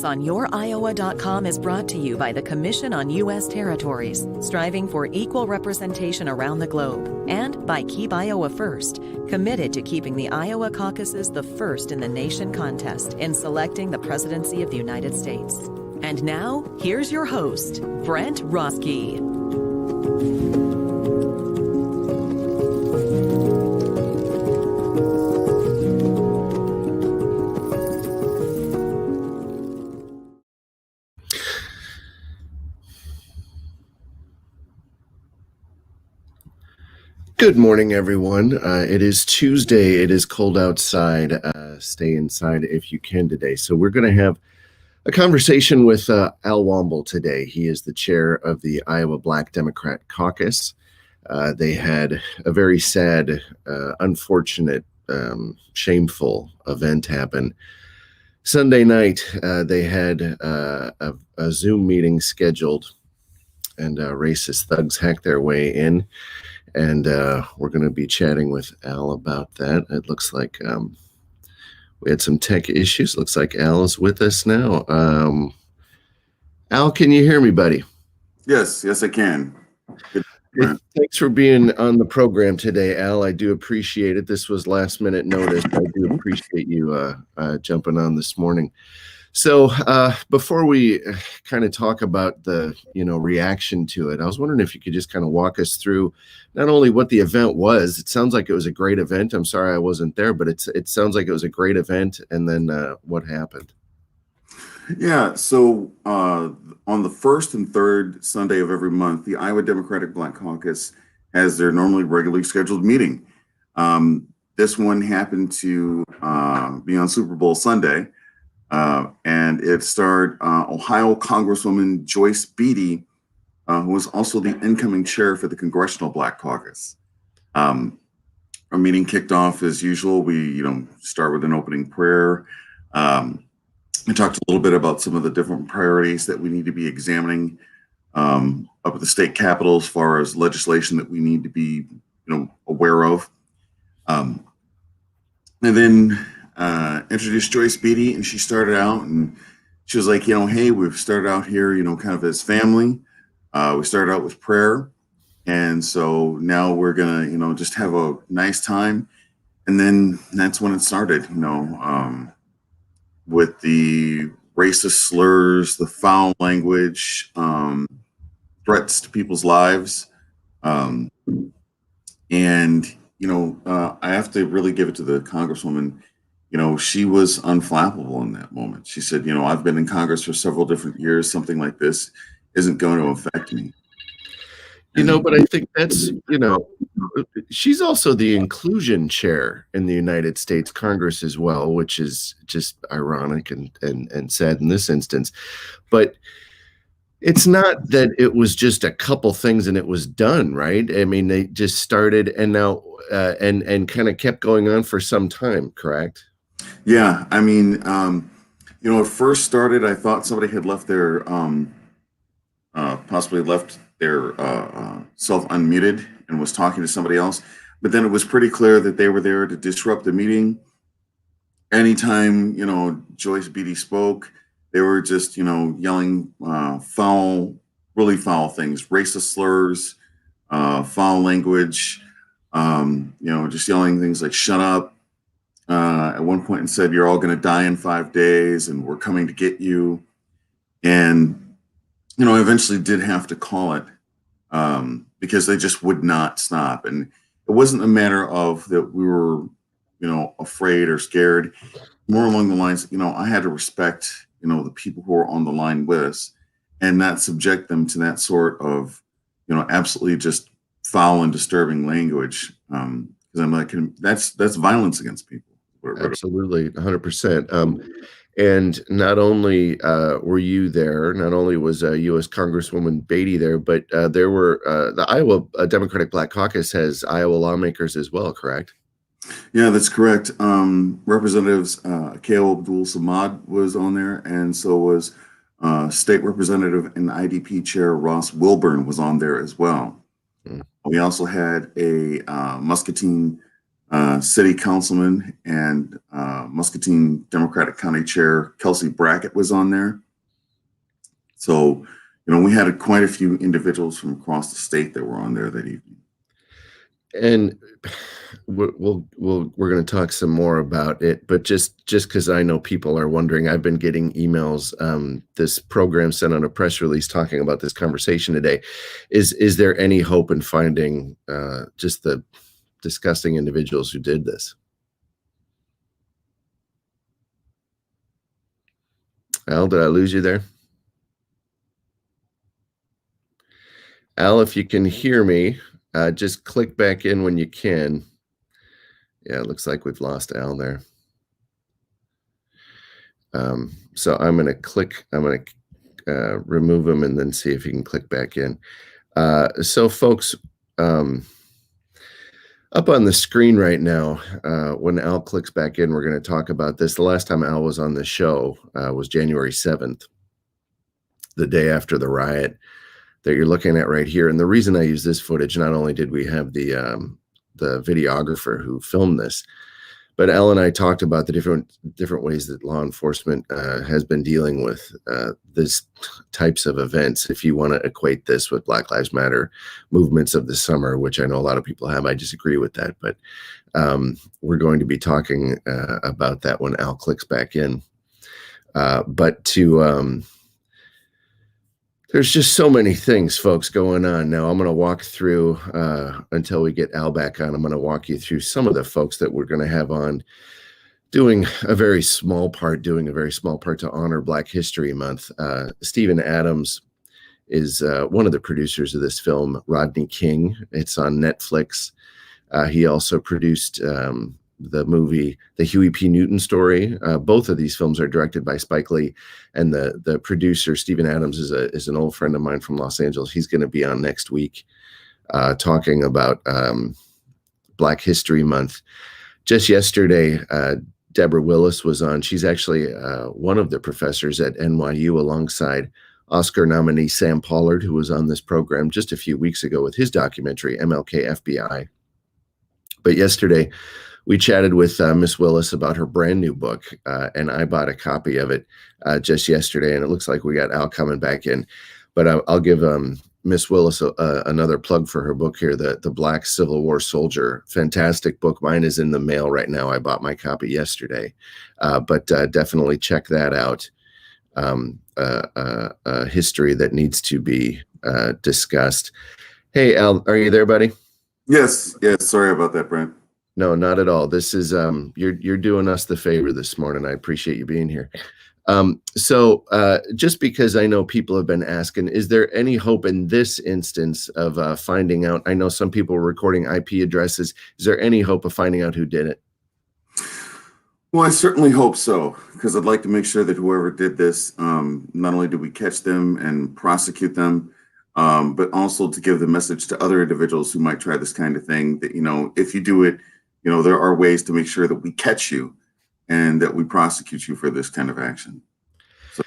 News on YourIowa.com is brought to you by the Commission on U.S. Territories, striving for equal representation around the globe, and by Keep Iowa First, committed to keeping the Iowa caucuses the first in the nation contest in selecting the presidency of the United States. And now, here's your host, Brent Roske. Good morning, everyone. It is Tuesday. It is cold outside. Stay inside if you can today. So we're going to have a conversation with Al Womble today. He is the chair of the Iowa Black Caucus. They had a very sad, unfortunate, shameful event happen. Sunday night, they had a Zoom meeting scheduled, and racist thugs hacked their way in. And we're going to be chatting with Al about that. It looks like we had some tech issues. Looks like Al is with us now. Al, can you hear me, buddy? Yes, I can. Thanks for being on the program today, Al. I do appreciate it. This was last minute notice. I do appreciate you jumping on this morning. So before we kind of talk about the reaction to it, I was wondering if you could just kind of walk us through not only what the event was. It sounds like it was a great event. I'm sorry I wasn't there, but it sounds like it was a great event. And then what happened? Yeah, so on the first and third Sunday of every month, the Iowa Democratic Black Caucus has their normally regularly scheduled meeting. This one happened to be on Super Bowl Sunday. And it starred Ohio Congresswoman Joyce Beatty, who was also the incoming chair for the Congressional Black Caucus. Our meeting kicked off as usual. We, start with an opening prayer. We talked a little bit about some of the different priorities that we need to be examining up at the state capitol as far as legislation that we need to be, aware of. And then introduced Joyce Beatty, and she started out and she was like, hey, we've started out here, kind of as family. We started out with prayer. And so now we're going to, just have a nice time. And then that's when it started, with the racist slurs, the foul language, threats to people's lives. And, I have to really give it to the Congresswoman. She was unflappable in that moment. She said, I've been in Congress for several different years. Something like this isn't going to affect me. But I think that's, she's also the inclusion chair in the United States Congress as well, which is just ironic and sad in this instance. But it's not that it was just a couple things and it was done, right? I mean, they just started and now and kind of kept going on for some time, correct? Yeah, I mean, it first started, I thought somebody had left their, possibly left their self unmuted and was talking to somebody else. But then it was pretty clear that they were there to disrupt the meeting. Anytime, Joyce Beatty spoke, they were just, yelling really foul things, racist slurs, foul language, just yelling things like shut up. At one point and said, you're all going to die in 5 days and we're coming to get you. And, I eventually did have to call it because they just would not stop. And it wasn't a matter of that we were, afraid or scared, more along the lines, I had to respect, the people who are on the line with us and not subject them to that sort of, absolutely just foul and disturbing language. Because I'm like, that's violence against people. Absolutely, 100%. And not only were you there, not only was U.S. Congresswoman Beatty there, but there were the Iowa Democratic Black Caucus has Iowa lawmakers as well, correct? Yeah, that's correct. Representatives Kale Abdul Samad was on there, and so was State Representative and IDP Chair Ross Wilburn was on there as well. We also had a Muscatine City Councilman and Muscatine Democratic County Chair Kelsey Brackett was on there. So, we had quite a few individuals from across the state that were on there that evening. And we're going to talk some more about it, but just because I know people are wondering, I've been getting emails. This program sent out a press release talking about this conversation today. Is there any hope in finding just the disgusting individuals who did this? Al, did I lose you there? Al, if you can hear me, just click back in when you can. Yeah, it looks like we've lost Al there. So I'm going to remove him and then see if he can click back in. So folks, up on the screen right now, when Al clicks back in, we're going to talk about this. The last time Al was on the show was January 7th, the day after the riot that you're looking at right here. And the reason I use this footage, not only did we have the videographer who filmed this, but Al and I talked about the different ways that law enforcement has been dealing with this types of events. If you want to equate this with Black Lives Matter movements of the summer, which I know a lot of people have, I disagree with that. But we're going to be talking about that when Al clicks back in. There's just so many things, folks, going on. Now, I'm going to walk through, until we get Al back on, I'm going to walk you through some of the folks that we're going to have on doing a very small part to honor Black History Month. Stephen Adams is one of the producers of this film, Rodney King. It's on Netflix. He also produced the movie, The Huey P. Newton Story. Both of these films are directed by Spike Lee, and the producer, Stephen Adams, is an old friend of mine from Los Angeles. He's going to be on next week talking about Black History Month. Just yesterday, Deborah Willis was on. She's actually one of the professors at NYU alongside Oscar nominee Sam Pollard, who was on this program just a few weeks ago with his documentary, MLK FBI. But yesterday, we chatted with Miss Willis about her brand new book, and I bought a copy of it just yesterday, and it looks like we got Al coming back in. But I'll give Miss Willis another plug for her book here, The Black Civil War Soldier. Fantastic book. Mine is in the mail right now. I bought my copy yesterday, but definitely check that out. A history that needs to be discussed. Hey, Al, are you there, buddy? Yes. Sorry about that, Brent. No, not at all. This is you're doing us the favor this morning. I appreciate you being here. So just because I know people have been asking, is there any hope in this instance of finding out? I know some people were recording IP addresses. Is there any hope of finding out who did it? Well, I certainly hope so, because I'd like to make sure that whoever did this, not only do we catch them and prosecute them, but also to give the message to other individuals who might try this kind of thing that, if you do it, there are ways to make sure that we catch you and that we prosecute you for this kind of action. So.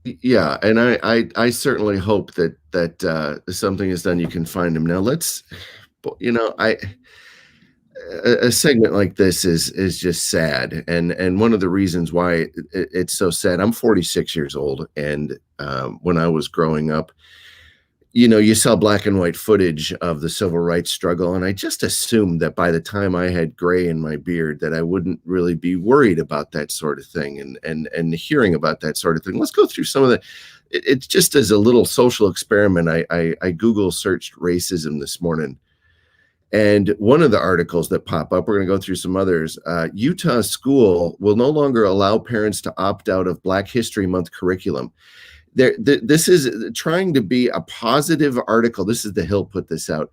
Yeah, and I certainly hope that something is done. You can find him. Now a segment like this is just sad, and one of the reasons why it's so sad. I'm 46 years old, and when I was growing up, you saw black and white footage of the civil rights struggle, and I just assumed that by the time I had gray in my beard that I wouldn't really be worried about that sort of thing and hearing about that sort of thing. Let's go through some of it's just as a little social experiment. I Google searched racism this morning, and one of the articles that pop up, we're going to go through some others. Utah school will no longer allow parents to opt out of Black History Month curriculum. This is trying to be a positive article. This is The Hill put this out,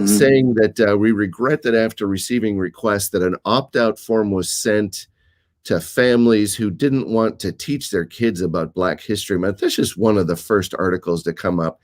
saying that we regret that after receiving requests that an opt-out form was sent to families who didn't want to teach their kids about Black History Month. This is one of the first articles to come up,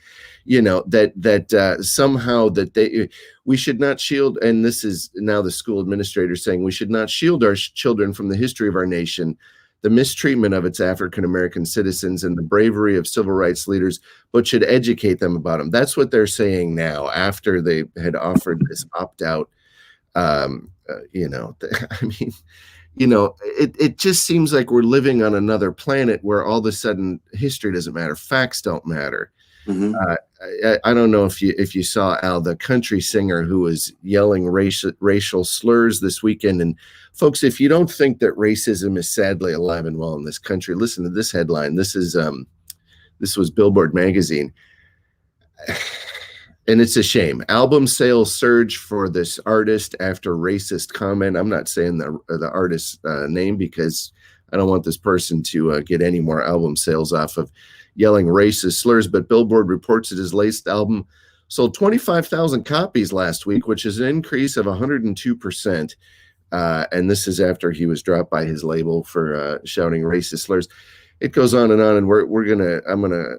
that somehow that we should not shield, and this is now the school administrator saying we should not shield our children from the history of our nation, the mistreatment of its African-American citizens, and the bravery of civil rights leaders, but should educate them about them. That's what they're saying now after they had offered this opt-out You know, I mean, you know, it just seems like we're living on another planet where all of a sudden history doesn't matter, facts don't matter. Mm-hmm. I don't know if you saw Al, the country singer who was yelling racial slurs this weekend. And folks, if you don't think that racism is sadly alive and well in this country, listen to this headline. This was Billboard magazine. And it's a shame. Album sales surge for this artist after racist comment. I'm not saying the artist's name because I don't want this person to get any more album sales off of yelling racist slurs. But Billboard reports that his latest album sold 25,000 copies last week, which is an increase of 102%. And this is after he was dropped by his label for shouting racist slurs. It goes on, and I'm gonna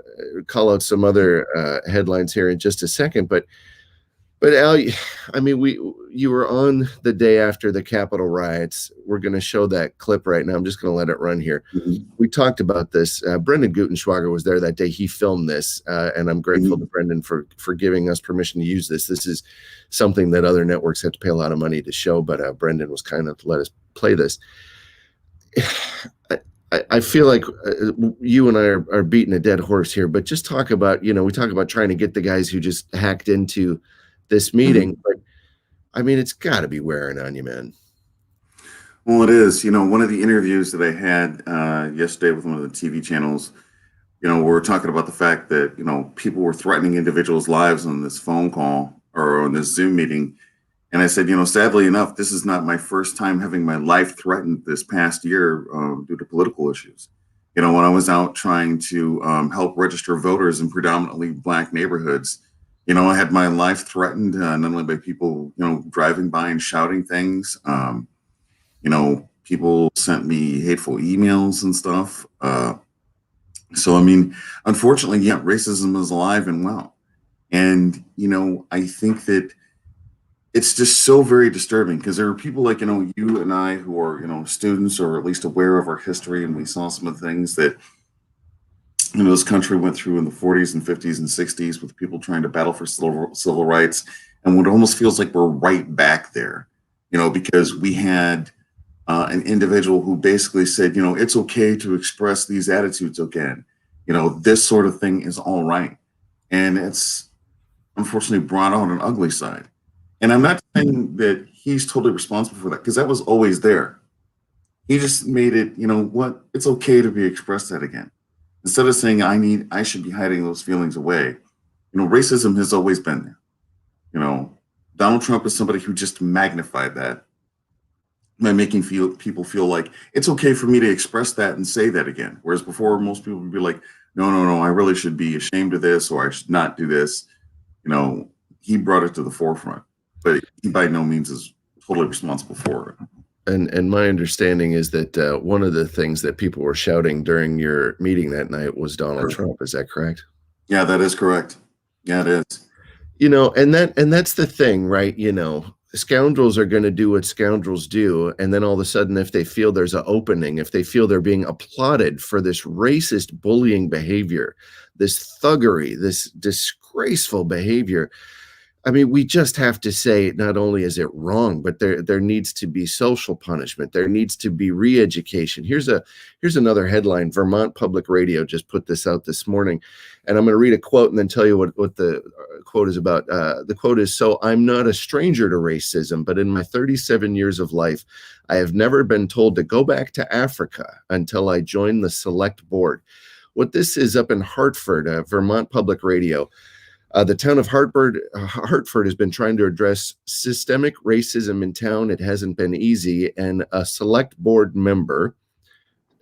call out some other headlines here in just a second. But Al, I mean, you were on the day after the Capitol riots. We're gonna show that clip right now. I'm just gonna let it run here. Mm-hmm. We talked about this. Brendan Gutenschwager was there that day. He filmed this, and I'm grateful to Brendan for giving us permission to use this. This is something that other networks have to pay a lot of money to show, but Brendan was kind enough to let us play this. I feel like you and I are beating a dead horse here, but just talk about, we talk about trying to get the guys who just hacked into this meeting, but I mean, it's got to be wearing on you, man. Well, it is. One of the interviews that I had yesterday with one of the TV channels, we were talking about the fact that, people were threatening individuals' lives on this phone call or on this Zoom meeting. And I said, sadly enough, this is not my first time having my life threatened this past year due to political issues. When I was out trying to help register voters in predominantly Black neighborhoods, I had my life threatened not only by people, driving by and shouting things. People sent me hateful emails and stuff. So, I mean, unfortunately, yeah, racism is alive and well. And, I think that it's just so very disturbing because there are people like, you and I who are, students or at least aware of our history. And we saw some of the things that, this country went through in the 40s and 50s and 60s with people trying to battle for civil rights. And what almost feels like we're right back there, because we had an individual who basically said, it's okay to express these attitudes again. This sort of thing is all right. And it's unfortunately brought out an ugly side. And I'm not saying that he's totally responsible for that, because that was always there. He just made it, it's okay to be expressed that again. Instead of saying I should be hiding those feelings away. Racism has always been there. Donald Trump is somebody who just magnified that by making people feel like it's okay for me to express that and say that again. Whereas before, most people would be like, no, I really should be ashamed of this, or I should not do this. He brought it to the forefront. But he by no means is totally responsible for it. And my understanding is that one of the things that people were shouting during your meeting that night was Donald Trump. Is that correct? Yeah, that is correct. Yeah, it is. And that's the thing, right? Scoundrels are going to do what scoundrels do. And then all of a sudden, if they feel there's an opening, if they feel they're being applauded for this racist bullying behavior, this thuggery, this disgraceful behavior, I mean, we just have to say, not only is it wrong, but there needs to be social punishment. There needs to be re-education. Here's another headline. Vermont Public Radio just put this out this morning, and I'm going to read a quote and then tell you what the quote is about. The quote is, "So I'm not a stranger to racism, but in my 37 years of life, I have never been told to go back to Africa until I joined the select board." What this is up in Hartford, Vermont Public Radio. The town of Hartford has been trying to address systemic racism in town. It hasn't been easy, and a select board member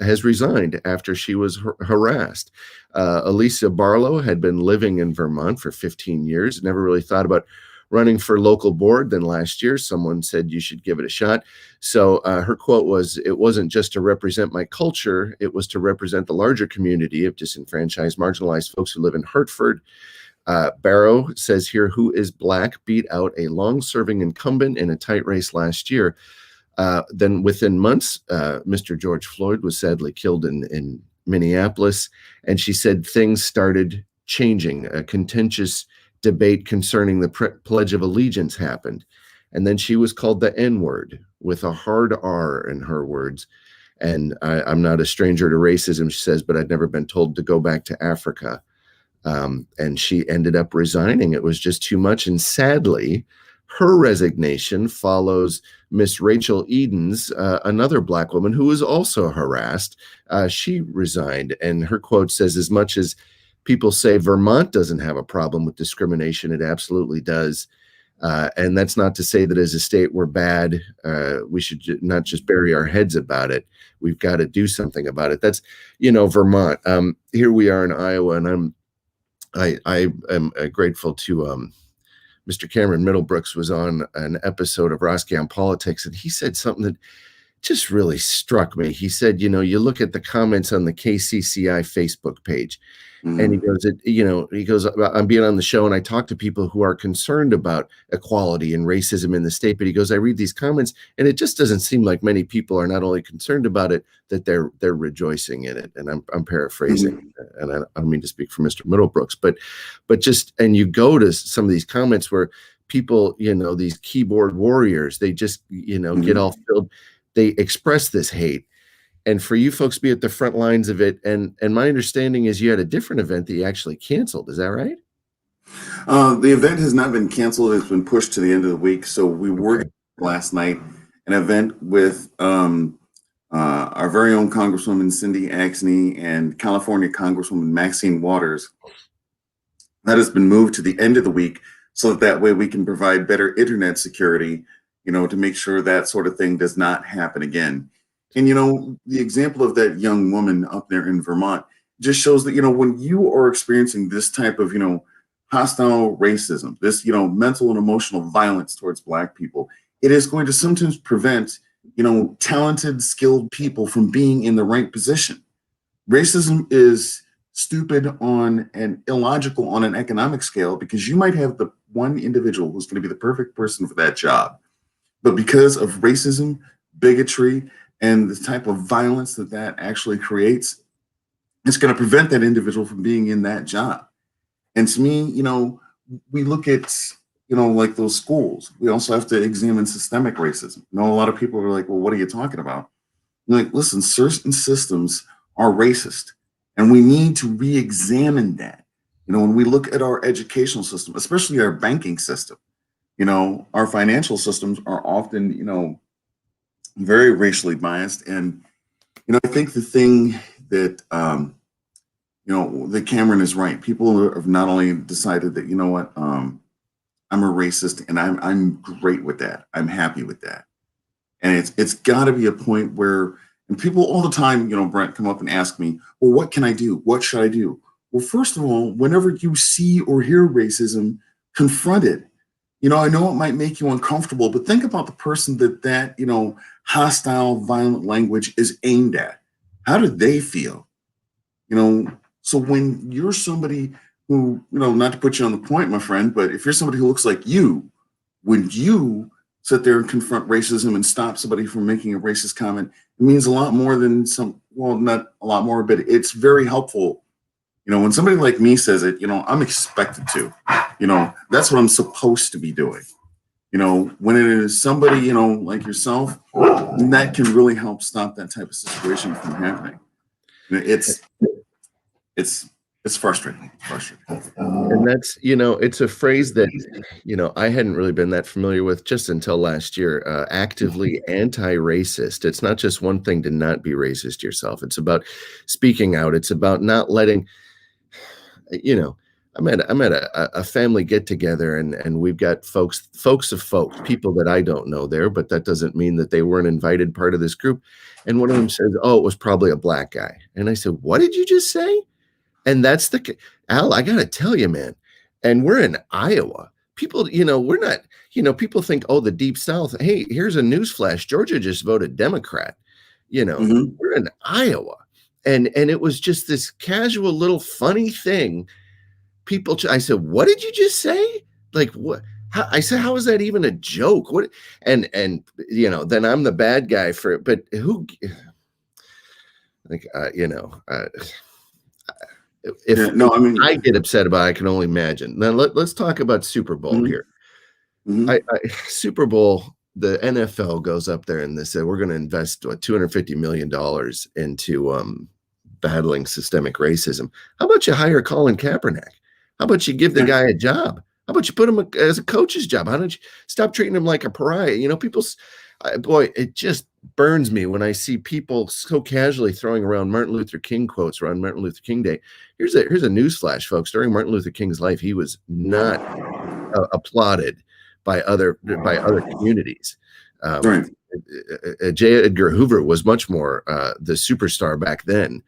has resigned after she was harassed. Elisa Barlow had been living in Vermont for 15 years, never really thought about running for local board. Then last year, someone said you should give it a shot. So her quote was, "It wasn't just to represent my culture, it was to represent the larger community of disenfranchised, marginalized folks who live in Hartford." Barrow says here, who is Black, beat out a long-serving incumbent in a tight race last year. Then within months, Mr. George Floyd was sadly killed in Minneapolis, and she said things started changing. A contentious debate concerning the Pledge of Allegiance happened. And then she was called the N-word with a hard R in her words. And I'm not a stranger to racism, she says, but I'd never been told to go back to Africa. And she ended up resigning. It was just too much. And sadly, her resignation follows Miss Rachel Edens, another Black woman who was also harassed. She resigned. And her quote says, as much as people say Vermont doesn't have a problem with discrimination, it absolutely does. And that's not to say that as a state we're bad. We should not just bury our heads about it. We've got to do something about it. That's, Vermont. Here we are in Iowa, and I am grateful to Mr. Cameron Middlebrooks was on an episode of Roske on Politics, and he said something that just really struck me. He said, you look at the comments on the KCCI Facebook page, and he goes, I'm being on the show and I talk to people who are concerned about equality and racism in the state. But he goes, I read these comments and it just doesn't seem like many people are not only concerned about it, that they're rejoicing in it. And I'm paraphrasing, and I don't mean to speak for Mr. Middlebrooks, but just, and you go to some of these comments where people, these keyboard warriors, they just, get all filled. They express this hate. And for you folks to be at the front lines of it, and my understanding is you had a different event that you actually canceled. Is that right? The event has not been canceled. It's been pushed to the end of the week. So we were last night an event with our very own Congresswoman Cindy Axne and California Congresswoman Maxine Waters. That has been moved to the end of the week so that way we can provide better internet security, to make sure that sort of thing does not happen again. And, the example of that young woman up there in Vermont just shows that, when you are experiencing this type of, hostile racism, this, mental and emotional violence towards Black people, it is going to sometimes prevent, talented, skilled people from being in the right position. Racism is stupid and illogical on an economic scale because you might have the one individual who's going to be the perfect person for that job. But because of racism, bigotry, and the type of violence that actually creates, it's going to prevent that individual from being in that job. And to me, we look at, like those schools. We also have to examine systemic racism. A lot of people are like, well, what are you talking about? I'm like, listen, certain systems are racist, and we need to re-examine that. When we look at our educational system, especially our banking system, our financial systems are often, very racially biased. And, I think the thing that, that Cameron is right. People have not only decided that, I'm a racist and I'm great with that. I'm happy with that. And it's got to be a point where, and people all the time, Brent, come up and ask me, well, what can I do? What should I do? Well, first of all, whenever you see or hear racism, confront it. I know it might make you uncomfortable, but think about the person that hostile, violent language is aimed at. How do they feel? So when you're somebody who, not to put you on the point, my friend, but if you're somebody who looks like you, would you sit there and confront racism and stop somebody from making a racist comment? It means a lot more than not a lot more, but it's very helpful. When somebody like me says it, I'm expected to. That's what I'm supposed to be doing. When it is somebody, like yourself, that can really help stop that type of situation from happening. It's frustrating. And that's, it's a phrase that, I hadn't really been that familiar with just until last year. Actively anti-racist. It's not just one thing to not be racist yourself. It's about speaking out. It's about not letting, I'm at a family get together and we've got folks, people that I don't know there, but that doesn't mean that they weren't invited part of this group. And one of them says, oh, it was probably a Black guy. And I said, what did you just say? And that's Al, I got to tell you, man, and we're in Iowa. People, we're not, people think, oh, the Deep South. Hey, here's a newsflash. Georgia just voted Democrat. We're in Iowa. And it was just this casual little funny thing. I said, what did you just say? Like, what? I said, how is that even a joke? What? And then I'm the bad guy for it. But who, like, if I get upset about it, I can only imagine. Now let's talk about Super Bowl here. Super Bowl, the NFL goes up there and they said, we're going to invest $250 million into battling systemic racism. How about you hire Colin Kaepernick? How about you give the guy a job? How about you put him as a coach's job? How don't you stop treating him like a pariah? You know, boy, it just burns me when I see people so casually throwing around Martin Luther King quotes around Martin Luther King Day. Here's a newsflash, folks. During Martin Luther King's life, he was not applauded by other communities. Right. J. Edgar Hoover was much more the superstar back then.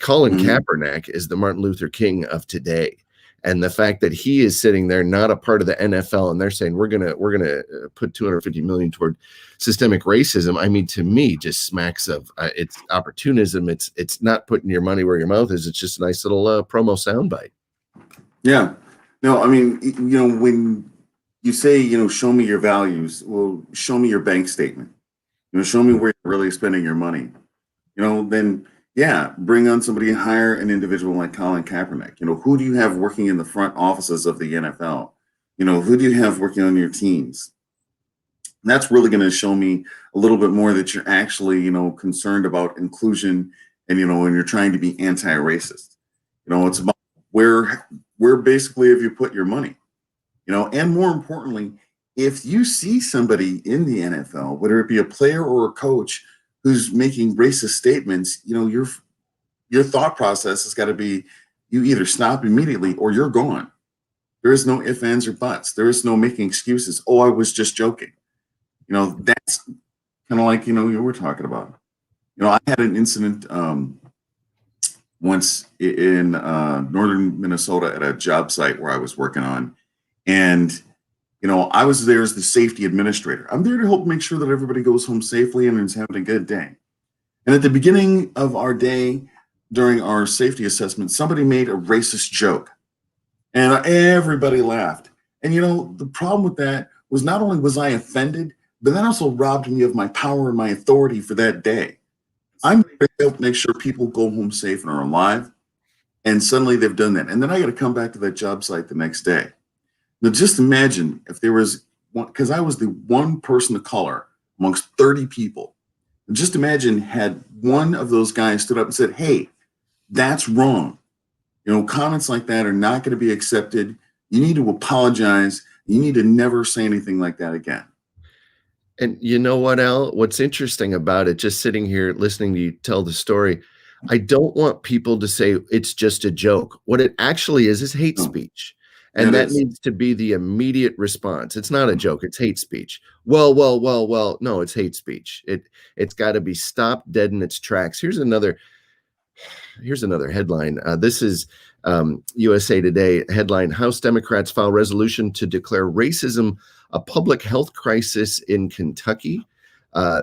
Colin Kaepernick is the Martin Luther King of today. And the fact that he is sitting there, not a part of the NFL, and they're saying we're gonna put $250 million toward systemic racism. I mean, to me, just smacks of it's opportunism. It's not putting your money where your mouth is. It's just a nice little promo soundbite. Yeah. No, I mean, you know, when you say, you know, show me your values, well, show me your bank statement. You know, show me where you're really spending your money. You know, then yeah, bring on somebody and hire an individual like Colin Kaepernick. You know, who do you have working in the front offices of the NFL? You know, who do you have working on your teams? And that's really going to show me a little bit more that you're actually, you know, concerned about inclusion and, you know, when you're trying to be anti-racist. You know, it's about where basically have you put your money? You know, and more importantly, if you see somebody in the NFL, whether it be a player or a coach, who's making racist statements, you know, your thought process has got to be, you either stop immediately or you're gone. There is no ifs, ands, or buts. There is no making excuses. Oh, I was just joking. You know, that's kind of like, you know, you were talking about. You know, I had an incident once in northern Minnesota at a job site where I was working on. And you know, I was there as the safety administrator. I'm there to help make sure that everybody goes home safely and is having a good day. And at the beginning of our day, during our safety assessment, somebody made a racist joke and everybody laughed. And, you know, the problem with that was not only was I offended, but that also robbed me of my power and my authority for that day. I'm there to help make sure people go home safe and are alive. And suddenly they've done that. And then I got to come back to that job site the next day. Now, just imagine if there was one, because I was the one person of color amongst 30 people. Just imagine had one of those guys stood up and said, hey, that's wrong. You know, comments like that are not going to be accepted. You need to apologize. You need to never say anything like that again. And you know what, Al? What's interesting about it, just sitting here listening to you tell the story, I don't want people to say it's just a joke. What it actually is hate speech. And that needs to be the immediate response. It's not a joke. It's hate speech. Well. No, it's hate speech. It's got to be stopped dead in its tracks. Here's another headline. This is USA Today headline: House Democrats file resolution to declare racism a public health crisis in Kentucky.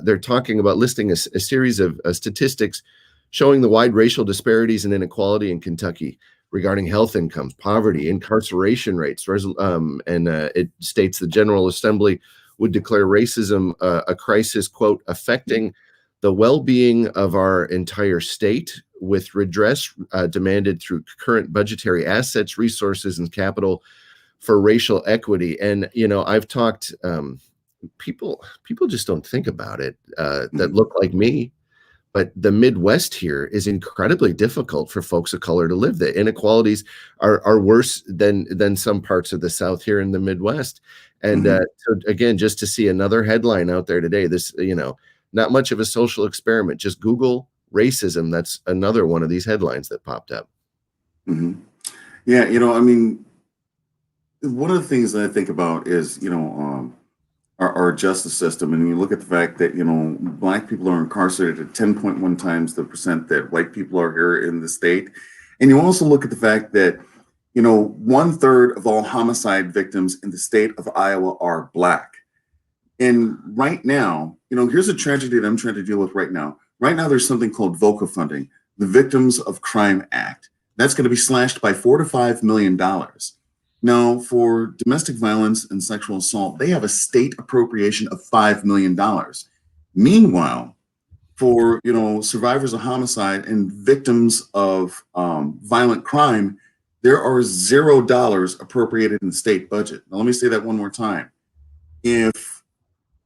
They're talking about listing a series of statistics showing the wide racial disparities and inequality in Kentucky regarding health incomes, poverty, incarceration rates, and it states the General Assembly would declare racism a crisis, quote, affecting the well-being of our entire state, with redress demanded through current budgetary assets, resources, and capital for racial equity. And, you know, I've talked, people just don't think about it that look like me. But the Midwest here is incredibly difficult for folks of color to live. The inequalities are worse than some parts of the South here in the Midwest. And so again, just to see another headline out there today, this, you know, not much of a social experiment. Just Google racism. That's another one of these headlines that popped up. Yeah, you know, I mean, one of the things that I think about is, you know, our justice system, and you look at the fact that, you know, Black people are incarcerated at 10.1 times the percent that white people are here in the state. And you also look at the fact that, you know, 1/3 of all homicide victims in the state of Iowa are Black. And right now, you know, here's a tragedy that I'm trying to deal with right now. Right now, there's something called VOCA funding, the Victims of Crime Act. That's going to be slashed by $4 to $5 million. Now, for domestic violence and sexual assault, they have a state appropriation of $5 million. Meanwhile, for, you know, survivors of homicide and victims of violent crime, there are $0 appropriated in the state budget. Now, let me say that one more time. if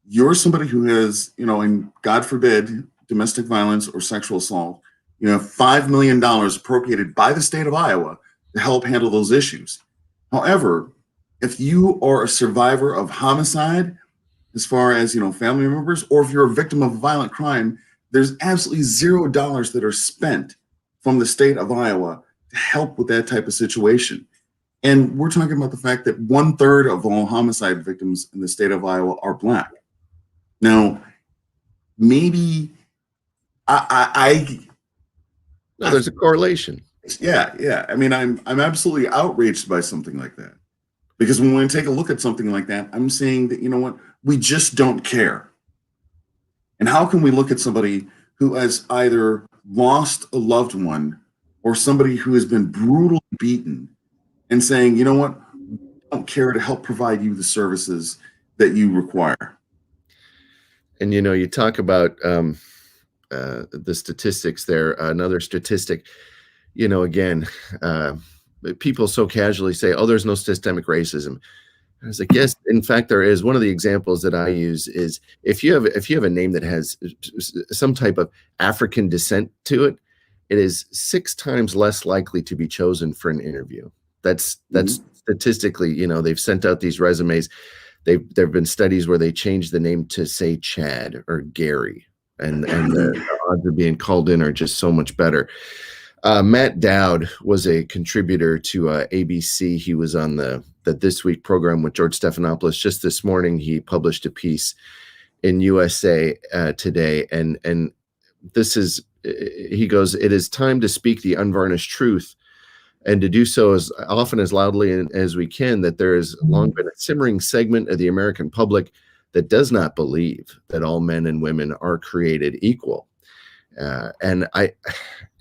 you're somebody who has, and God forbid, domestic violence or sexual assault, $5 million appropriated by the state of Iowa to help handle those issues. However, if you are a survivor of homicide, as far as, family members, or if you're a victim of a violent crime, there's absolutely $0 that are spent from the state of Iowa to help with that type of situation. And we're talking about the fact that 1/3 of all homicide victims in the state of Iowa are Black. Now, maybe No, there's a correlation. yeah. I mean, I'm absolutely outraged by something like that, because when we take a look at something like that, I'm saying that, we just don't care. And how can we look at somebody who has either lost a loved one or somebody who has been brutally beaten and saying, we don't care to help provide you the services that you require? And you talk about the statistics there. Another statistic, again, people so casually say, "Oh, there's no systemic racism." I was like, yes, in fact, there is. One of the examples that I use is if you have a name that has some type of African descent to it, it is 6 times less likely to be chosen for an interview. That's statistically, they've sent out these resumes. There have been studies where they changed the name to, say, Chad or Gary, and the odds of being called in are just so much better. Matt Dowd was a contributor to ABC. He was on the This Week program with George Stephanopoulos. Just this morning, he published a piece in USA Today, and this is, he goes, "It is time to speak the unvarnished truth, and to do so as often as loudly as we can, that there has long been a simmering segment of the American public that does not believe that all men and women are created equal." And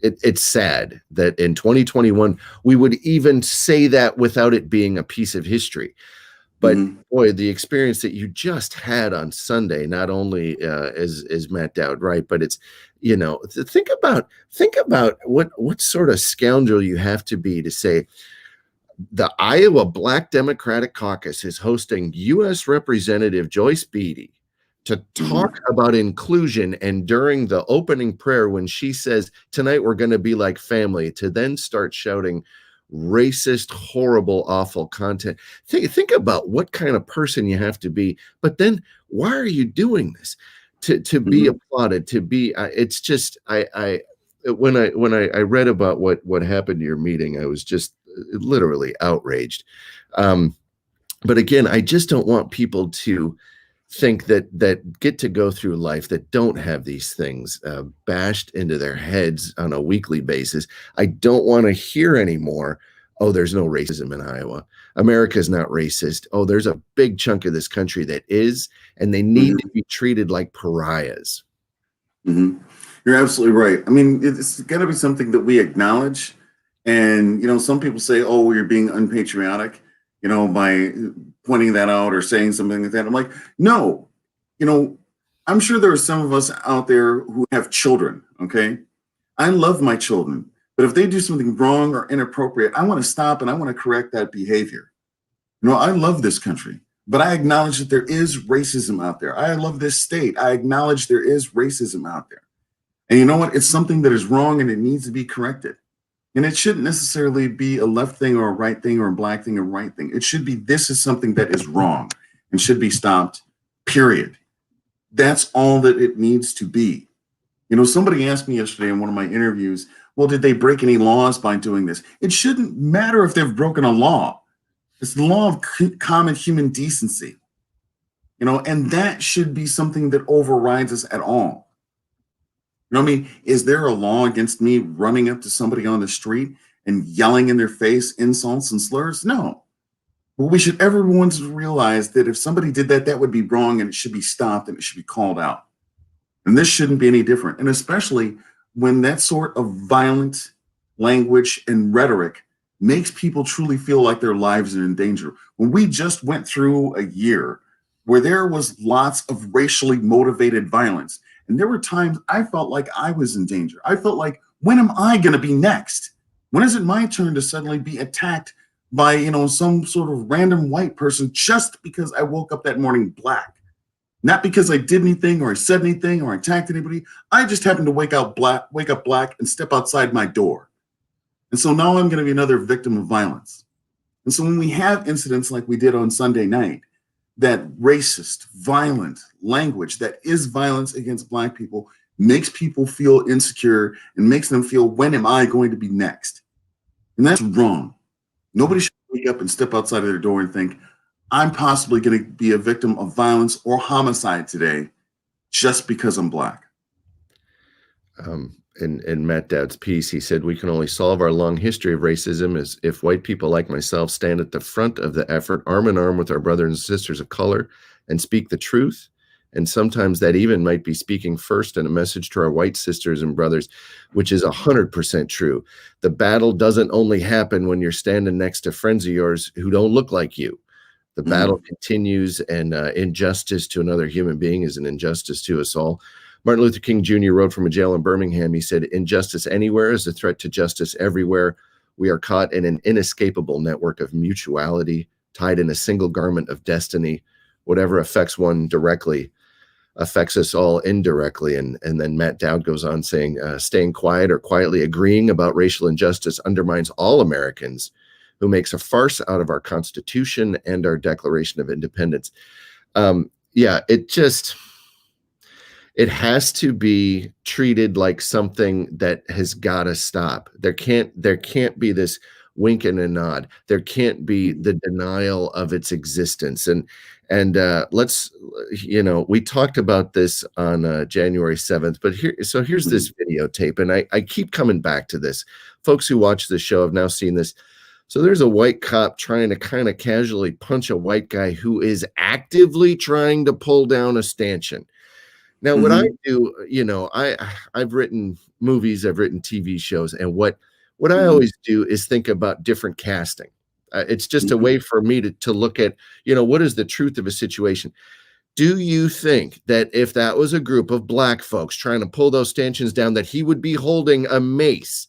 it's sad that in 2021 we would even say that without it being a piece of history. But boy, the experience that you just had on Sunday, not only is Matt Dowd right, but it's, think about what sort of scoundrel you have to be to say the Iowa Black Democratic Caucus is hosting U.S. Representative Joyce Beatty to talk about inclusion, and during the opening prayer, when she says, "Tonight we're going to be like family," to then start shouting racist, horrible, awful content. Think about what kind of person you have to be. But then, why are you doing this? To be applauded, to be, it's just, when I read about what happened to your meeting, I was just literally outraged. But again, I just don't want people to think that get to go through life that don't have these things bashed into their heads on a weekly basis. I don't want to hear anymore, "Oh, there's no racism in Iowa. America's not racist. Oh, there's a big chunk of this country that is, and they need to be treated like pariahs." You're absolutely right. I mean, it's got to be something that we acknowledge. And, some people say, "Oh, you're being unpatriotic," by pointing that out or saying something like that. I'm like, no, I'm sure there are some of us out there who have children. Okay. I love my children, but if they do something wrong or inappropriate, I want to stop and I want to correct that behavior. I love this country, but I acknowledge that there is racism out there. I love this state. I acknowledge there is racism out there. And you know what? It's something that is wrong and it needs to be corrected. And it shouldn't necessarily be a left thing or a right thing or a black thing or right thing. It should be, this is something that is wrong and should be stopped, period. That's all that it needs to be. Somebody asked me yesterday in one of my interviews, well, did they break any laws by doing this? It shouldn't matter if they've broken a law. It's the law of common human decency, and that should be something that overrides us at all. Is there a law against me running up to somebody on the street and yelling in their face insults and slurs? No. But everyone should realize that if somebody did that, that would be wrong and it should be stopped and it should be called out. And this shouldn't be any different. And especially when that sort of violent language and rhetoric makes people truly feel like their lives are in danger. When we just went through a year where there was lots of racially motivated violence, and there were times I felt like I was in danger. I felt like, when am I going to be next? When is it my turn to suddenly be attacked by, some sort of random white person just because I woke up that morning black. Not because I did anything or I said anything or attacked anybody. I just happened to wake up black and step outside my door. And so now I'm going to be another victim of violence. And so when we have incidents like we did on Sunday night, that racist, violent language that is violence against Black people makes people feel insecure and makes them feel, when am I going to be next? And that's wrong. Nobody should wake up and step outside of their door and think, I'm possibly going to be a victim of violence or homicide today just because I'm Black. In Matt Dowd's piece, he said, we can only solve our long history of racism as if white people like myself stand at the front of the effort, arm in arm with our brothers and sisters of color, and speak the truth. And sometimes that even might be speaking first in a message to our white sisters and brothers, which is 100% true. The battle doesn't only happen when you're standing next to friends of yours who don't look like you. The battle continues, and injustice to another human being is an injustice to us all. Martin Luther King Jr. wrote from a jail in Birmingham. He said, injustice anywhere is a threat to justice everywhere. We are caught in an inescapable network of mutuality, tied in a single garment of destiny. Whatever affects one directly affects us all indirectly. And then Matt Dowd goes on saying, staying quiet or quietly agreeing about racial injustice undermines all Americans, who makes a farce out of our Constitution and our Declaration of Independence. It has to be treated like something that has got to stop. There can't be this wink and a nod. There can't be the denial of its existence. And we talked about this on January 7th, but here's this videotape, and I keep coming back to this. Folks who watch the show have now seen this. So there's a white cop trying to kind of casually punch a white guy who is actively trying to pull down a stanchion. Now, what I do, I've written movies, I've written TV shows, and what I always do is think about different casting. It's just a way for me to look at, what is the truth of a situation? Do you think that if that was a group of Black folks trying to pull those stanchions down, that he would be holding a mace?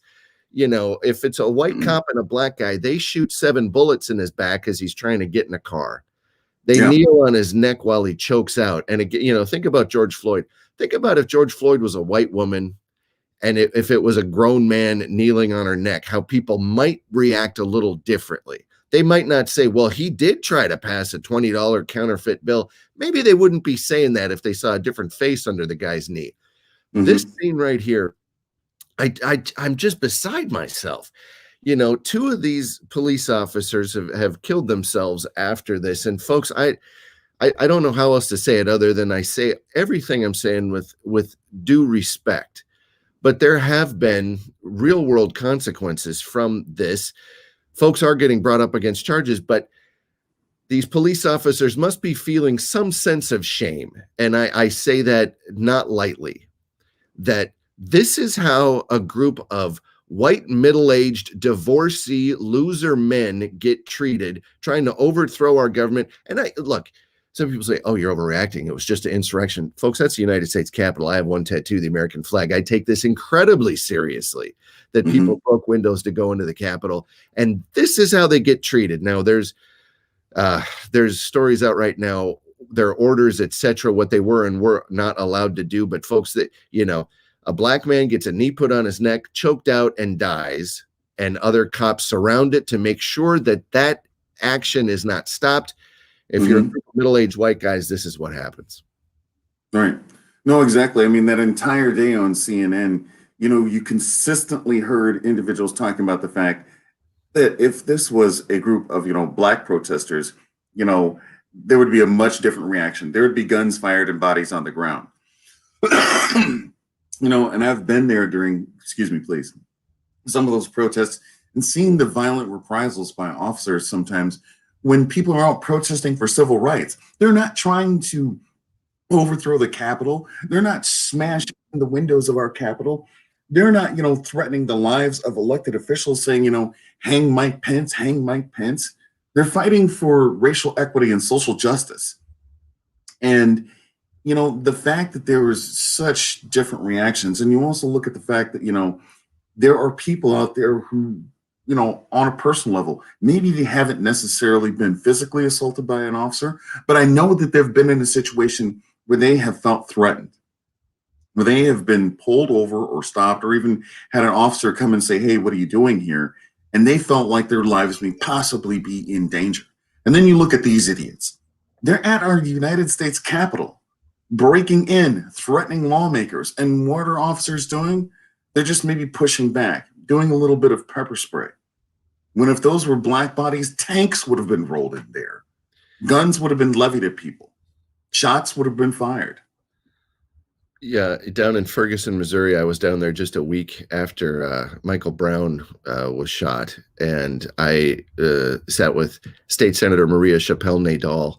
If it's a white cop and a Black guy, they shoot 7 bullets in his back as he's trying to get in a car. They kneel on his neck while he chokes out. And again, think about George Floyd. Think about if George Floyd was a white woman and if it was a grown man kneeling on her neck, how people might react a little differently. They might not say, well, he did try to pass a $20 counterfeit bill. Maybe they wouldn't be saying that if they saw a different face under the guy's knee. This scene right here, I'm just beside myself. 2 of these police officers have killed themselves after this. And folks, I don't know how else to say it other than I say everything I'm saying with due respect. But there have been real world consequences from this. Folks are getting brought up against charges, but these police officers must be feeling some sense of shame. And I say that not lightly, that this is how a group of white, middle-aged, divorcee, loser men get treated, trying to overthrow our government. And look, some people say, oh, you're overreacting. It was just an insurrection. Folks, that's the United States Capitol. I have one tattoo, the American flag. I take this incredibly seriously, that people broke windows to go into the Capitol. And this is how they get treated. Now, there's stories out right now, their orders, etc., what they were and were not allowed to do. But folks, that, a Black man gets a knee put on his neck, choked out, and dies, and other cops surround it to make sure that action is not stopped. If you're a group of middle-aged white guys, this is what happens. Right. No, exactly. I mean, that entire day on CNN, you consistently heard individuals talking about the fact that if this was a group of, Black protesters, there would be a much different reaction. There would be guns fired and bodies on the ground. And I've been there during, excuse me, please, some of those protests and seen the violent reprisals by officers sometimes when people are out protesting for civil rights. They're not trying to overthrow the Capitol. They're not smashing the windows of our Capitol. They're not, threatening the lives of elected officials saying, hang Mike Pence, hang Mike Pence. They're fighting for racial equity and social justice. And the fact that there was such different reactions, and you also look at the fact that, there are people out there who, on a personal level. Maybe they haven't necessarily been physically assaulted by an officer, but I know that they've been in a situation where they have felt threatened, where they have been pulled over or stopped, or even had an officer come and say, "Hey, what are you doing here?" And they felt like their lives may possibly be in danger. And then you look at these idiots. They're at our United States Capitol, breaking in, threatening lawmakers. And what are officers doing? They're just maybe pushing back, doing a little bit of pepper spray. When if those were black bodies, tanks would have been rolled in there. Guns would have been levied at people. Shots would have been fired. Yeah, down in Ferguson, Missouri, I was down there just a week after Michael Brown was shot, and I sat with State Senator Maria Chappelle-Nadal,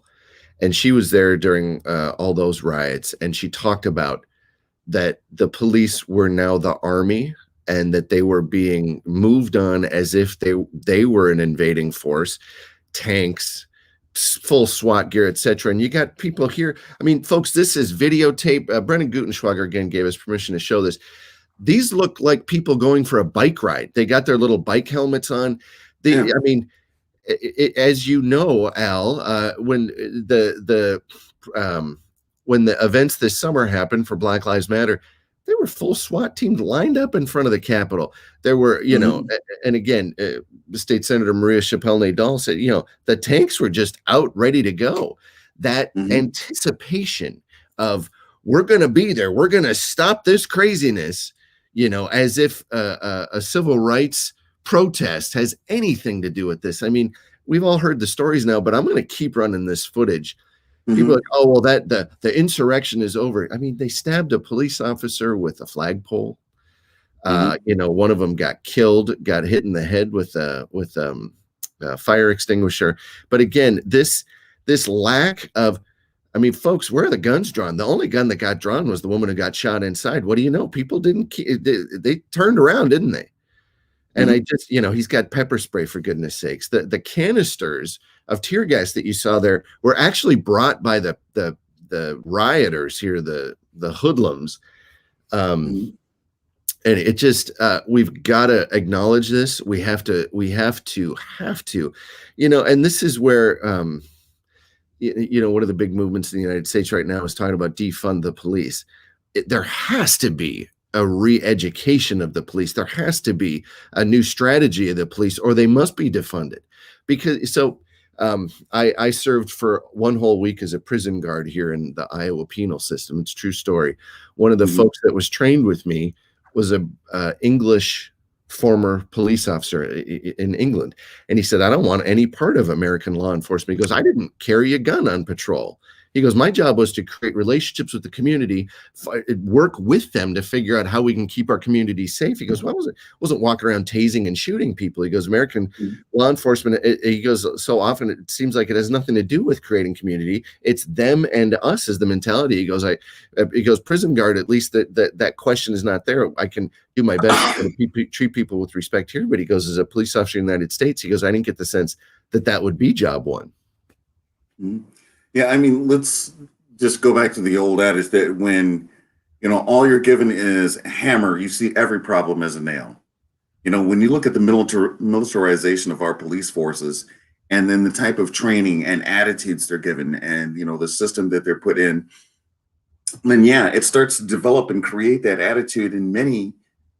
and she was there during all those riots, and she talked about that the police were now the army, and that they were being moved on as if they were an invading force, tanks, full SWAT gear, etc. And you got people here. I mean, folks, this is videotape. Brennan Gutenschwager again gave us permission to show this. These look like people going for a bike ride. They got their little bike helmets on. I mean, as you know, Al, when the events this summer happened for Black Lives Matter, there were full SWAT teams lined up in front of the Capitol. There were, and again, State Senator Maria Chappelle-Nadal said, the tanks were just out ready to go. That anticipation of we're going to be there, we're going to stop this craziness, as if a civil rights protest has anything to do with this. I mean, we've all heard the stories now, but I'm going to keep running this footage. People are like, oh, well, the insurrection is over. I mean, they stabbed a police officer with a flagpole. One of them got killed, got hit in the head with a fire extinguisher. But again, this lack of, I mean, folks, where are the guns drawn? The only gun that got drawn was the woman who got shot inside. What do you know? People they turned around, didn't they? And I just, he's got pepper spray, for goodness sakes. The canisters of tear gas that you saw there were actually brought by the rioters here, the hoodlums. And it just, we've got to acknowledge this. We have to, and this is where, one of the big movements in the United States right now is talking about defund the police. There has to be a re-education of the police. There has to be a new strategy of the police, or they must be defunded. Because I served for one whole week as a prison guard here in the Iowa penal system. It's a true story. One of the folks that was trained with me was a English former police officer in England. And he said, I don't want any part of American law enforcement. He goes, I didn't carry a gun on patrol. He goes, my job was to create relationships with the community, work with them to figure out how we can keep our community safe. He goes, well, I wasn't walking around tasing and shooting people. He goes, American law enforcement, he goes, so often it seems like it has nothing to do with creating community. It's them and us as the mentality. He goes, prison guard, at least that question is not there. I can do my best to treat people with respect here. But he goes, as a police officer in the United States, he goes, I didn't get the sense that would be job one. Yeah, I mean, let's just go back to the old adage that when, all you're given is a hammer, you see every problem as a nail. When you look at the militarization of our police forces, and then the type of training and attitudes they're given, and, the system that they're put in, then yeah, it starts to develop and create that attitude in many,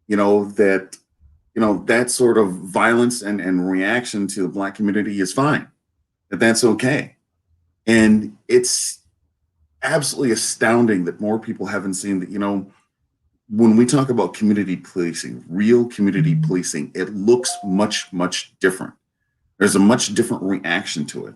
that sort of violence and reaction to the Black community is fine, that's okay. And it's absolutely astounding that more people haven't seen that, when we talk about community policing, real community policing, it looks much, much different. There's a much different reaction to it.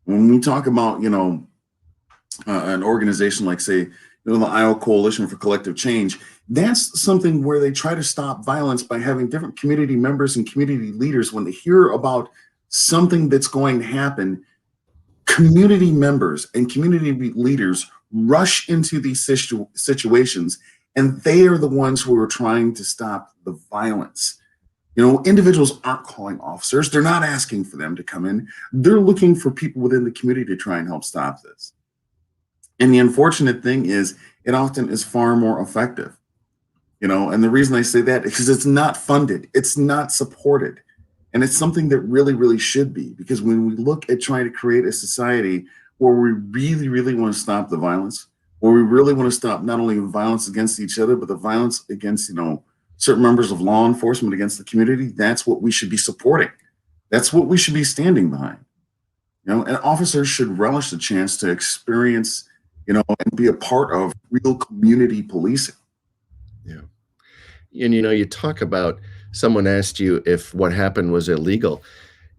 When we talk about, an organization like, say, the Iowa Coalition for Collective Change, that's something where they try to stop violence by having different community members and community leaders. When they hear about something that's going to happen, community members and community leaders rush into these situations, and they are the ones who are trying to stop the violence. Individuals aren't calling officers. They're not asking for them to come in. They're looking for people within the community to try and help stop this. And the unfortunate thing is, it often is far more effective. And the reason I say that is because it's not funded. It's not supported. And it's something that really, really should be, because when we look at trying to create a society where we really, really want to stop the violence, where we really want to stop not only violence against each other, but the violence against, certain members of law enforcement, against the community, that's what we should be supporting. That's what we should be standing behind. And officers should relish the chance to experience, and be a part of real community policing. Yeah. And, you talk about, someone asked you if what happened was illegal.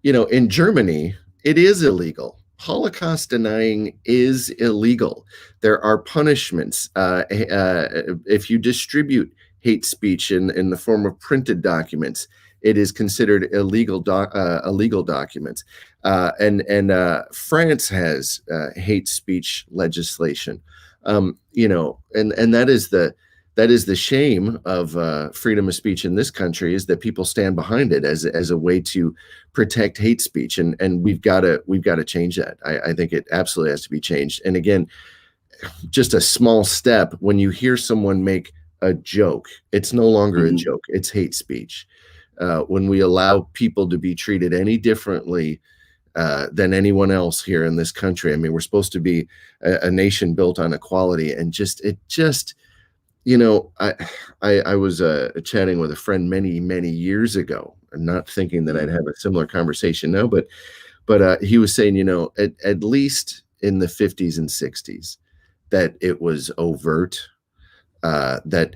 In Germany, it is illegal. Holocaust denying is illegal. There are punishments. If you distribute hate speech in the form of printed documents, it is considered illegal documents. And France has hate speech legislation. And that is the shame of freedom of speech in this country, is that people stand behind it as a way to protect hate speech, and we've got to change that. I think it absolutely has to be changed. And again, just a small step. When you hear someone make a joke, it's no longer a joke; it's hate speech. When we allow people to be treated any differently than anyone else here in this country, I mean, we're supposed to be a nation built on equality, and I was chatting with a friend many years ago, and not thinking that I'd have a similar conversation now, but he was saying, at least in the 50s and 60s, that it was overt, that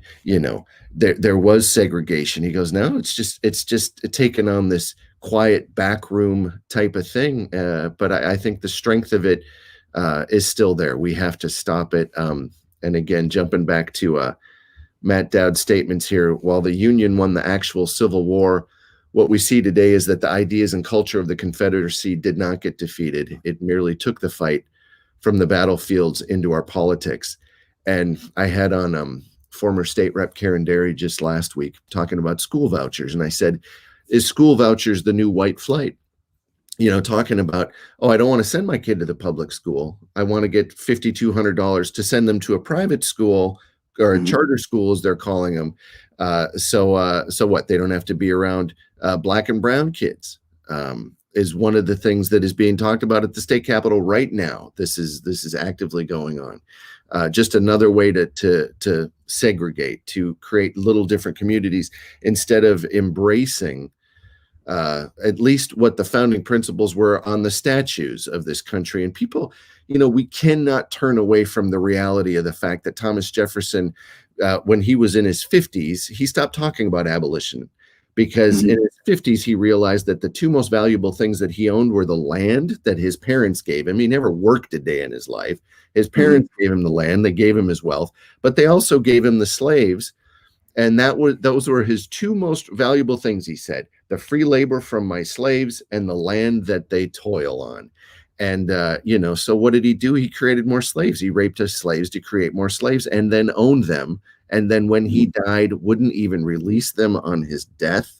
there was segregation. He goes, now it's just taken on this quiet backroom type of thing, but I think the strength of it is still there. We have to stop it. And again, jumping back to Matt Dowd's statements here, while the Union won the actual Civil War, what we see today is that the ideas and culture of the Confederacy did not get defeated. It merely took the fight from the battlefields into our politics. And I had on former State Rep Karen Derry just last week talking about school vouchers. And I said, is school vouchers the new white flight? Talking about, I don't want to send my kid to the public school. I want to get $5,200 to send them to a private school, or a charter school, as they're calling them. So what? They don't have to be around Black and brown kids. Is one of the things that is being talked about at the state capitol right now. This is actively going on. Just another way to segregate, to create little different communities, instead of embracing at least what the founding principles were on the statues of this country. And people, we cannot turn away from the reality of the fact that Thomas Jefferson, when he was in his 50s, he stopped talking about abolition, because in his 50s, he realized that the two most valuable things that he owned were the land that his parents gave him. He never worked a day in his life. His parents gave him the land, they gave him his wealth, but they also gave him the slaves. And those were his two most valuable things, he said: the free labor from my slaves and the land that they toil on. And, so what did he do? He created more slaves. He raped his slaves to create more slaves, and then owned them. And then when he died, wouldn't even release them on his death.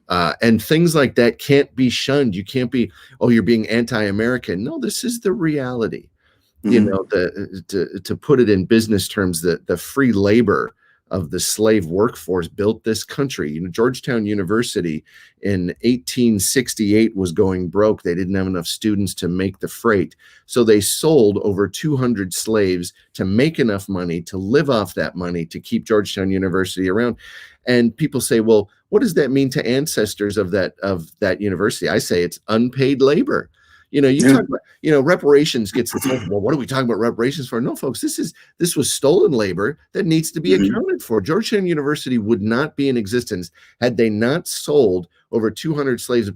And things like that can't be shunned. You can't be, you're being anti-American. No, this is the reality. To put it in business terms, the free labor of the slave workforce built this country. Georgetown University in 1868 was going broke. They didn't have enough students to make the freight. So they sold over 200 slaves to make enough money to live off that money to keep Georgetown University around. And people say, well, what does that mean to ancestors of that university? I say it's unpaid labor. Talk about, reparations gets the talk. Well, what are we talking about reparations for? No, folks, this was stolen labor that needs to be accounted for. Georgetown University would not be in existence had they not sold over 200 slaves.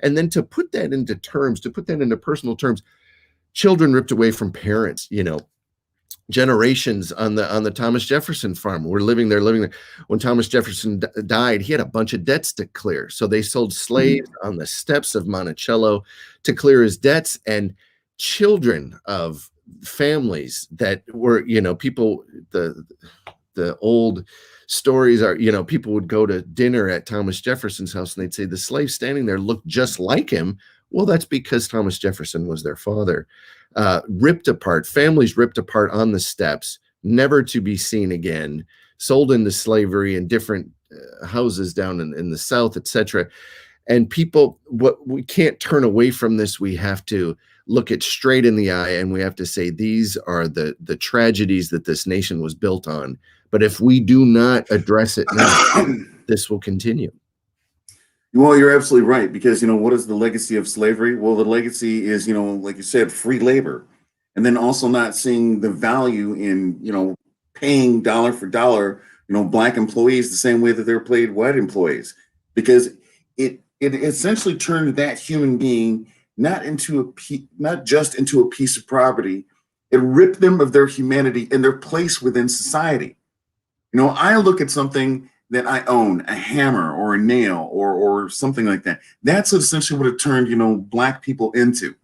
And then to put that into personal terms, children ripped away from parents, generations on the Thomas Jefferson farm. We're living there. When Thomas Jefferson died, he had a bunch of debts to clear. So they sold slaves on the steps of Monticello to clear his debts. And children of families that were, people, the old stories are, people would go to dinner at Thomas Jefferson's house and they'd say the slave standing there looked just like him. Well, that's because Thomas Jefferson was their father. Ripped apart, families ripped apart on the steps, never to be seen again, sold into slavery in different houses down in the South, etc. And people, what we can't turn away from this. We have to look it straight in the eye, and we have to say these are the tragedies that this nation was built on. But if we do not address it now, this will continue. Well, you're absolutely right, because, what is the legacy of slavery? Well, the legacy is, like you said, free labor. And then also not seeing the value in, paying dollar for dollar, Black employees the same way that they're paid white employees, because it essentially turned that human being not just into a piece of property. It ripped them of their humanity and their place within society. I look at something that I own, a hammer or a nail or something like that. That's essentially what it turned, Black people into.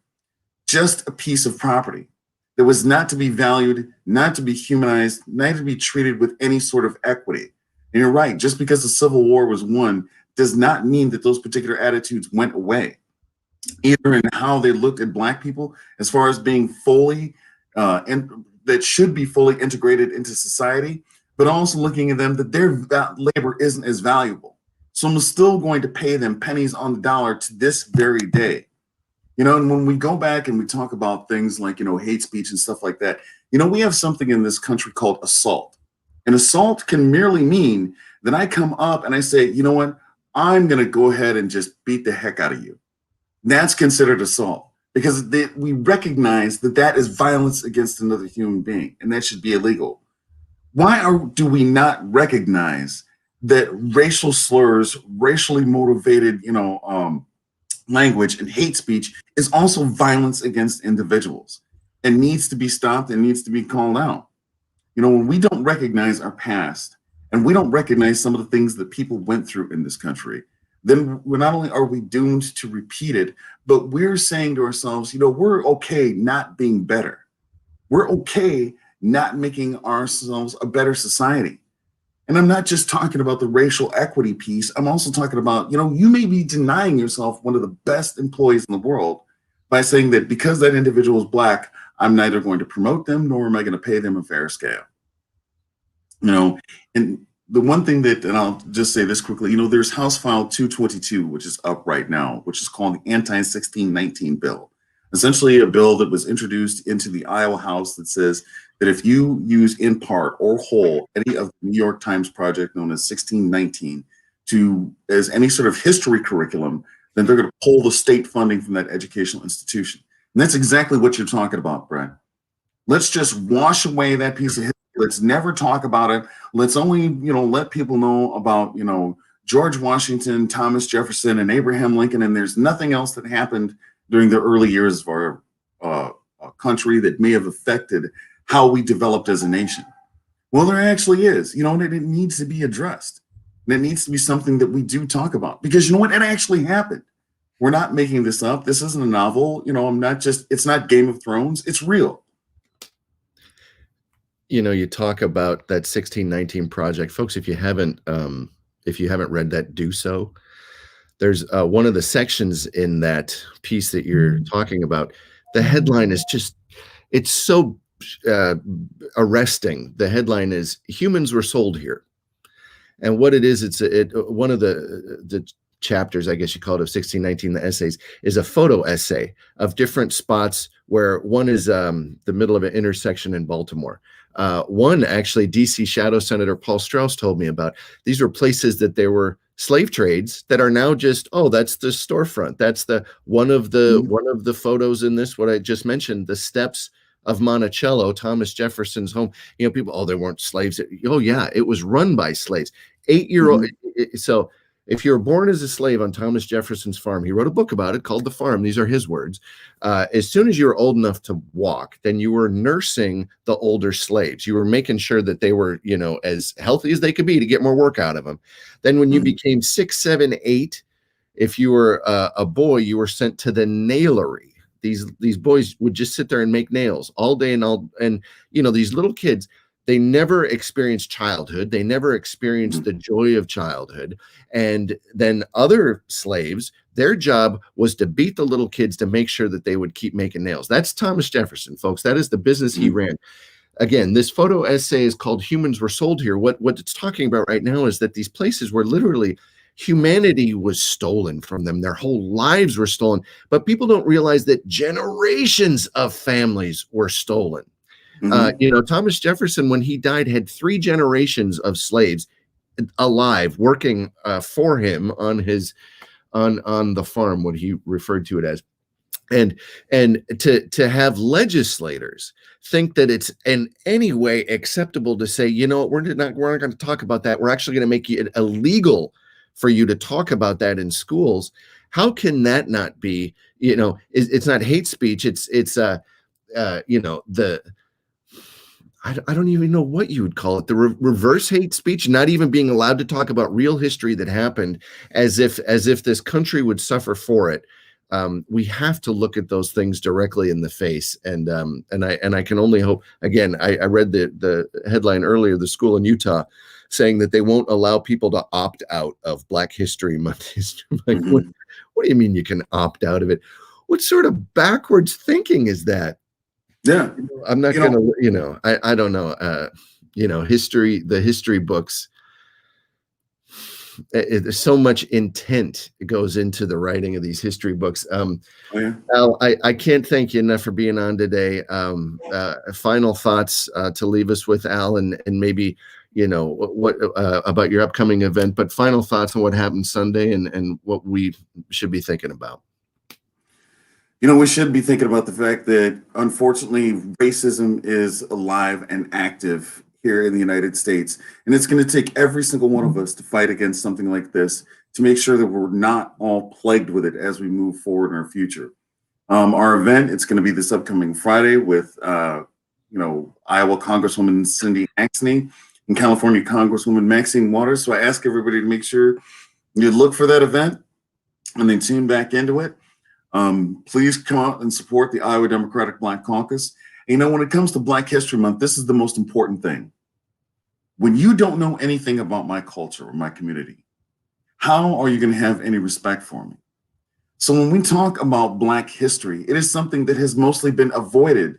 Just a piece of property that was not to be valued, not to be humanized, not to be treated with any sort of equity. And you're right, just because the Civil War was won does not mean that those particular attitudes went away, either in how they looked at Black people as far as being fully, and that should be fully integrated into society, but also looking at them that their labor isn't as valuable. So I'm still going to pay them pennies on the dollar to this very day. And when we go back and we talk about things like, hate speech and stuff like that, we have something in this country called assault. And assault can merely mean that I come up and I say, you know what, I'm going to go ahead and just beat the heck out of you. That's considered assault, because we recognize that is violence against another human being, and that should be illegal. Why do we not recognize that racial slurs, racially motivated, language and hate speech is also violence against individuals and needs to be stopped and needs to be called out? When we don't recognize our past and we don't recognize some of the things that people went through in this country, then not only are we doomed to repeat it, but we're saying to ourselves, we're okay not being better. We're okay not making ourselves a better society. And I'm not just talking about the racial equity piece. I'm also talking about, you may be denying yourself one of the best employees in the world by saying that because that individual is Black, I'm neither going to promote them nor am I going to pay them a fair scale. And the one thing and I'll just say this quickly, there's House File 222, which is up right now, which is called the Anti-1619 Bill. Essentially a bill that was introduced into the Iowa House that says that if you use in part or whole any of the New York Times project known as 1619 as any sort of history curriculum, then they're going to pull the state funding from that educational institution. And that's exactly what you're talking about, Brent. Let's just wash away that piece of history. Let's never talk about it. Let's only, let people know about, George Washington, Thomas Jefferson, and Abraham Lincoln. And there's nothing else that happened during the early years of our country that may have affected how we developed as a nation. Well, there actually is, and it needs to be addressed. And it needs to be something that we do talk about, because it actually happened. We're not making this up. This isn't a novel. It's not Game of Thrones. It's real. You talk about that 1619 project, folks. If you haven't read that, do so. There's one of the sections in that piece that you're talking about. The headline is it's so arresting. The headline is "Humans Were Sold Here," and what it is, one of the chapters, I guess you call it, of 1619, the essays, is a photo essay of different spots where one is the middle of an intersection in Baltimore. One, actually, DC Shadow Senator Paul Strauss told me about. These were places that there were slave trades that are now just, that's the storefront. That's one of the photos in this, what I just mentioned, the steps of Monticello, Thomas Jefferson's home. People, they weren't slaves. Oh yeah, it was run by slaves. 8-year-old. So if you were born as a slave on Thomas Jefferson's farm, he wrote a book about it called The Farm. These are his words. As soon as you were old enough to walk, then you were nursing the older slaves. You were making sure that they were, as healthy as they could be to get more work out of them. Then when you became 6, 7, 8, if you were a boy, you were sent to the nailery. These boys would just sit there and make nails all day and these little kids, they never experienced childhood. They never experienced the joy of childhood. And then other slaves, their job was to beat the little kids to make sure that they would keep making nails. That's Thomas Jefferson, folks. That is the business he ran. Again, this photo essay is called "Humans Were Sold Here." What it's talking about right now is that these places were literally humanity was stolen from them. Their whole lives were stolen. But people don't realize that generations of families were stolen. Thomas Jefferson, when he died, had 3 generations of slaves alive working for him on his on the farm, what he referred to it as. And to have legislators think that it's in any way acceptable to say, we're not going to talk about that. We're actually going to make it illegal for you to talk about that in schools. How can that not be? It's not hate speech. It's I don't even know what you would call it. The reverse hate speech, not even being allowed to talk about real history that happened, as if this country would suffer for it. We have to look at those things directly in the face, and I can only hope. Again, I read the headline earlier. The school in Utah saying that they won't allow people to opt out of Black History Month. Like, what do you mean you can opt out of it? What sort of backwards thinking is that? Yeah, I'm not going to. I don't know. History. The history books. There's so much intent goes into the writing of these history books. Al, I can't thank you enough for being on today. Final thoughts to leave us with, Al, and maybe what about your upcoming event, but final thoughts on what happened Sunday and what we should be thinking about. We should be thinking about the fact that, unfortunately, racism is alive and active here in the United States. And it's going to take every single one of us to fight against something like this, to make sure that we're not all plagued with it as we move forward in our future. Our event, it's going to be this upcoming Friday with, Iowa Congresswoman Cindy Axne and California Congresswoman Maxine Waters. So I ask everybody to make sure you look for that event and then tune back into it. Please come out and support the Iowa Democratic Black Caucus. And, when it comes to Black History Month, this is the most important thing. When you don't know anything about my culture or my community, how are you going to have any respect for me? So when we talk about Black history, it is something that has mostly been avoided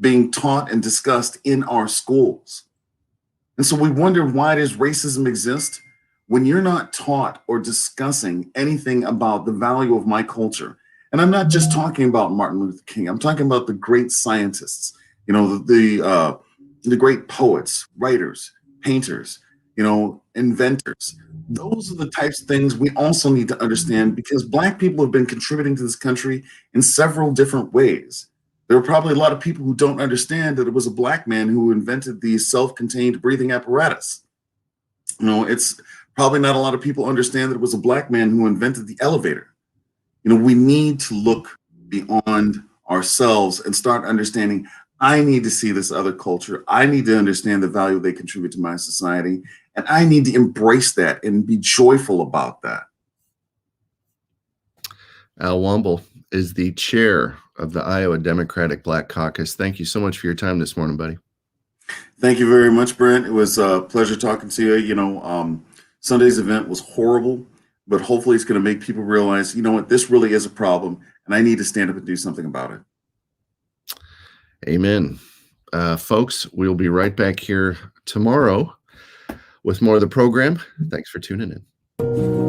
being taught and discussed in our schools. And so we wonder, why does racism exist when you're not taught or discussing anything about the value of my culture? And I'm not just talking about Martin Luther King. I'm talking about the great scientists, the great poets, writers, painters, inventors. Those are the types of things we also need to understand, because Black people have been contributing to this country in several different ways. There are probably a lot of people who don't understand that it was a Black man who invented the self-contained breathing apparatus. It's probably not a lot of people understand that it was a Black man who invented the elevator. We need to look beyond ourselves and start understanding, I need to see this other culture. I need to understand the value they contribute to my society. And I need to embrace that and be joyful about that. Al Womble is the chair of the Iowa Democratic Black Caucus. Thank you so much for your time this morning, buddy. Thank you very much, Brent. It was a pleasure talking to you. Sunday's event was horrible, but hopefully it's going to make people realize, this really is a problem, and I need to stand up and do something about it. Amen. Folks, we'll be right back here tomorrow with more of the program. Thanks for tuning in.